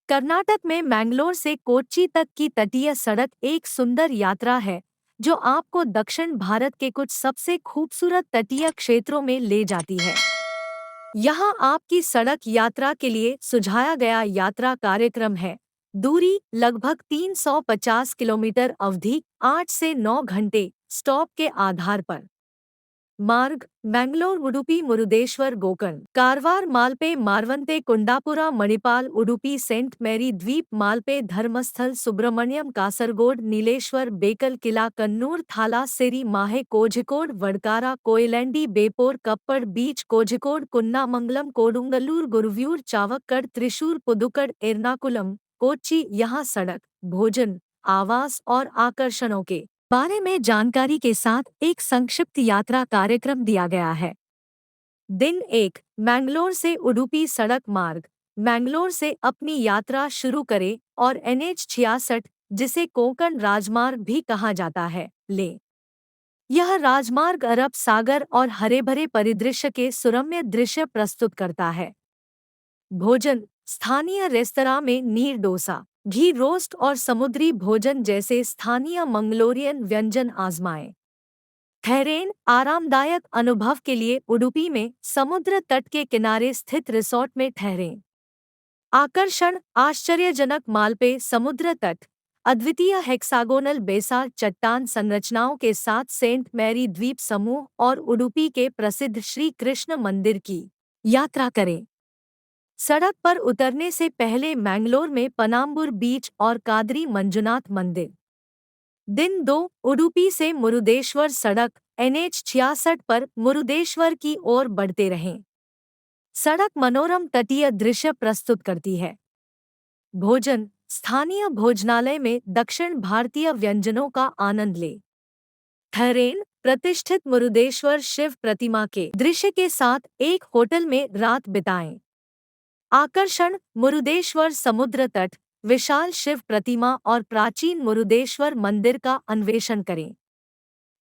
कर्नाटक में मैंगलोर से कोच्चि तक की तटीय सड़क एक सुंदर यात्रा है जो आपको दक्षिण भारत के कुछ सबसे खूबसूरत तटीय क्षेत्रों में ले जाती है। यहाँ आपकी सड़क यात्रा के लिए सुझाया गया यात्रा कार्यक्रम है। दूरी लगभग 350 किलोमीटर, अवधि 8 से 9 घंटे, स्टॉप के आधार पर। मार्ग मैंगलोर उडुपी मुरुदेश्वर गोकर्ण कारवार मालपे मारवंते कुंडापुरा मणिपाल उडुपी सेंट मैरी द्वीप मालपे धर्मस्थल सुब्रमण्यम कासरगोड नीलेश्वर बेकल किला कन्नूर थाला सेरी माहे कोझिकोड वडकारा कोयलैंडी बेपोर कप्पड़ बीच कोझिकोड कुन्नामंगलम कोडुंगलूर गुरुव्यूर चावक्कड़ त्रिशूर पुदुकड़ एर्नाकुलम कोच्चि। यहाँ सड़क, भोजन, आवास और आकर्षणों के बारे में जानकारी के साथ एक संक्षिप्त यात्रा कार्यक्रम दिया गया है। दिन 1, मैंगलोर से उडुपी सड़क मार्ग। मैंगलोर से अपनी यात्रा शुरू करें और NH 66, जिसे कोंकण राजमार्ग भी कहा जाता है, ले। यह राजमार्ग अरब सागर और हरे भरे परिदृश्य के सुरम्य दृश्य प्रस्तुत करता है। भोजन स्थानीय रेस्तरां में नीर डोसा, घी रोस्ट और समुद्री भोजन जैसे स्थानीय मंगलोरियन व्यंजन आजमाएं। ठहरें आरामदायक अनुभव के लिए उडुपी में समुद्र तट के किनारे स्थित रिसोर्ट में ठहरें। आकर्षण आश्चर्यजनक मालपे समुद्र तट, अद्वितीय हेक्सागोनल बेसाल्ट चट्टान संरचनाओं के साथ सेंट मैरी द्वीप समूह और उडुपी के प्रसिद्ध श्री कृष्ण मंदिर की यात्रा करें। सड़क पर उतरने से पहले मैंगलोर में पनाम्बुर बीच और कादरी मंजुनाथ मंदिर। दिन 2, उडुपी से मुरुदेश्वर सड़क NH 66 पर मुरुदेश्वर की ओर बढ़ते रहें। सड़क मनोरम तटीय दृश्य प्रस्तुत करती है। भोजन स्थानीय भोजनालय में दक्षिण भारतीय व्यंजनों का आनंद ले। ठहरें प्रतिष्ठित मुरुदेश्वर शिव प्रतिमा के दृश्य के साथ एक होटल में रात बिताएं। आकर्षण मुरुदेश्वर समुद्र तट, विशाल शिव प्रतिमा और प्राचीन मुरुदेश्वर मंदिर का अन्वेषण करें।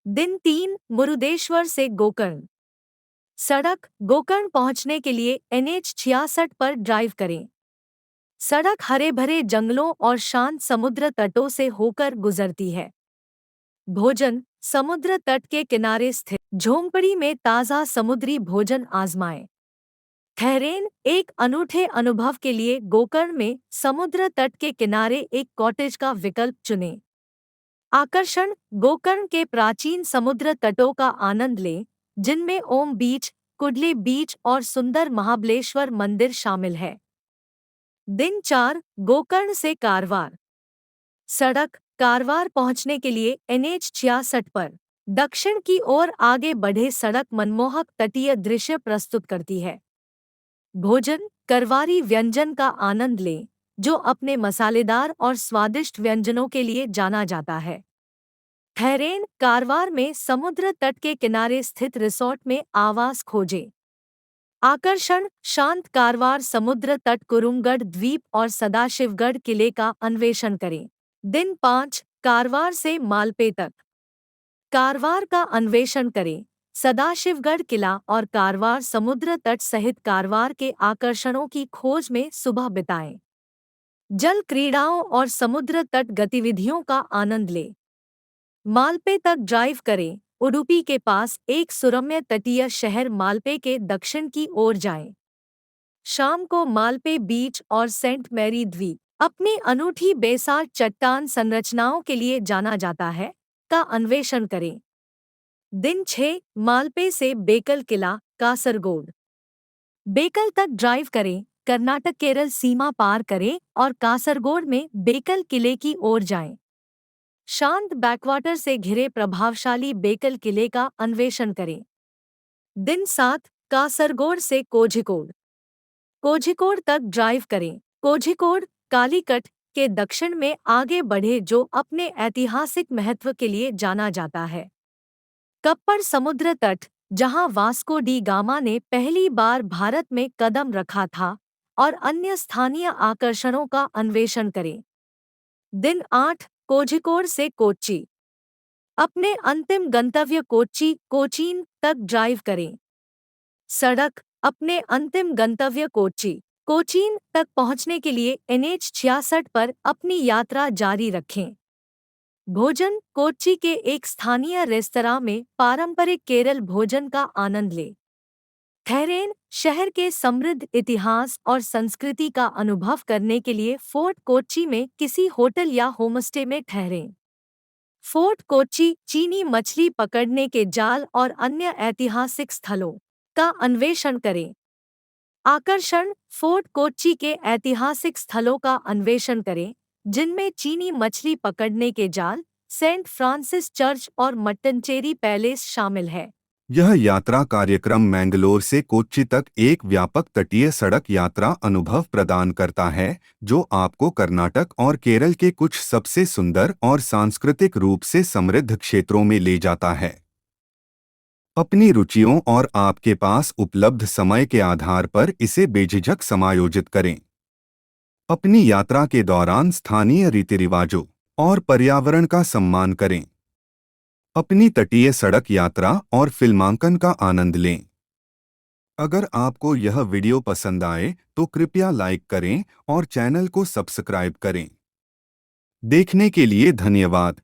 दिन 3, मुरुदेश्वर से गोकर्ण सड़क। गोकर्ण पहुंचने के लिए NH 66 पर ड्राइव करें। सड़क हरे भरे जंगलों और शांत समुद्र तटों से होकर गुजरती है। भोजन समुद्र तट के किनारे स्थित झोंपड़ी में ताज़ा समुद्री भोजन आजमाएं। ठहरें एक अनूठे अनुभव के लिए गोकर्ण में समुद्र तट के किनारे एक कॉटेज का विकल्प चुनें। आकर्षण गोकर्ण के प्राचीन समुद्र तटों का आनंद लें, जिनमें ओम बीच, कुडले बीच और सुंदर महाबलेश्वर मंदिर शामिल है। दिन 4, गोकर्ण से कारवार सड़क। कारवार पहुंचने के लिए NH 66 पर दक्षिण की ओर आगे बढ़े। सड़क मनमोहक तटीय दृश्य प्रस्तुत करती है। भोजन करवारी व्यंजन का आनंद लें, जो अपने मसालेदार और स्वादिष्ट व्यंजनों के लिए जाना जाता है। ठहरें कारवार में समुद्र तट के किनारे स्थित रिसोर्ट में आवास खोजें। आकर्षण शांत कारवार समुद्र तट, कुरुंगगढ़ द्वीप और सदाशिवगढ़ किले का अन्वेषण करें। दिन 5, कारवार से मालपे तक कारवार का अन्वेषण करें। सदाशिवगढ़ किला और कारवार समुद्र तट सहित कारवार के आकर्षणों की खोज में सुबह बिताएं। जल क्रीड़ाओं और समुद्र तट गतिविधियों का आनंद लें। मालपे तक ड्राइव करें। उडुपी के पास एक सुरम्य तटीय शहर मालपे के दक्षिण की ओर जाएं। शाम को मालपे बीच और सेंट मैरी द्वीप, अपनी अनूठी बेसाल्ट चट्टान संरचनाओं के लिए जाना जाता है, का अन्वेषण करें। दिन 6, मालपे से बेकल किला कासरगोड बेकल तक ड्राइव करें। कर्नाटक केरल सीमा पार करें और कासरगोड में बेकल किले की ओर जाएं। शांत बैकवाटर से घिरे प्रभावशाली बेकल किले का अन्वेषण करें। दिन 7, कासरगोड से कोझिकोड कोझिकोड तक ड्राइव करें। कोझिकोड कालीकट के दक्षिण में आगे बढ़े, जो अपने ऐतिहासिक महत्व के लिए जाना जाता है। कप्पड़ समुद्र तट, जहां वास्को डी गामा ने पहली बार भारत में कदम रखा था, और अन्य स्थानीय आकर्षणों का अन्वेषण करें। दिन 8, कोझिकोड से कोच्चि अपने अंतिम गंतव्य कोच्चि कोचीन तक ड्राइव करें। सड़क अपने अंतिम गंतव्य कोच्चि कोचीन तक पहुंचने के लिए NH 66 पर अपनी यात्रा जारी रखें। भोजन कोच्चि के एक स्थानीय रेस्तरां में पारंपरिक केरल भोजन का आनंद लें। ठहरें, शहर के समृद्ध इतिहास और संस्कृति का अनुभव करने के लिए फोर्ट कोच्चि में किसी होटल या होमस्टे में ठहरें। फोर्ट कोच्चि चीनी मछली पकड़ने के जाल और अन्य ऐतिहासिक स्थलों का अन्वेषण करें। आकर्षण फोर्ट कोच्चि के ऐतिहासिक स्थलों का अन्वेषण करें, जिनमें चीनी मछली पकड़ने के जाल, सेंट फ्रांसिस चर्च और मट्टनचेरी पैलेस शामिल है। यह यात्रा कार्यक्रम मैंगलोर से कोच्चि तक एक व्यापक तटीय सड़क यात्रा अनुभव प्रदान करता है, जो आपको कर्नाटक और केरल के कुछ सबसे सुंदर और सांस्कृतिक रूप से समृद्ध क्षेत्रों में ले जाता है। अपनी रुचियों और आपके पास उपलब्ध समय के आधार पर इसे बेझिझक समायोजित करें। अपनी यात्रा के दौरान स्थानीय रीति रिवाजों और पर्यावरण का सम्मान करें। अपनी तटीय सड़क यात्रा और फिल्मांकन का आनंद लें। अगर आपको यह वीडियो पसंद आए तो कृपया लाइक करें और चैनल को सब्सक्राइब करें। देखने के लिए धन्यवाद।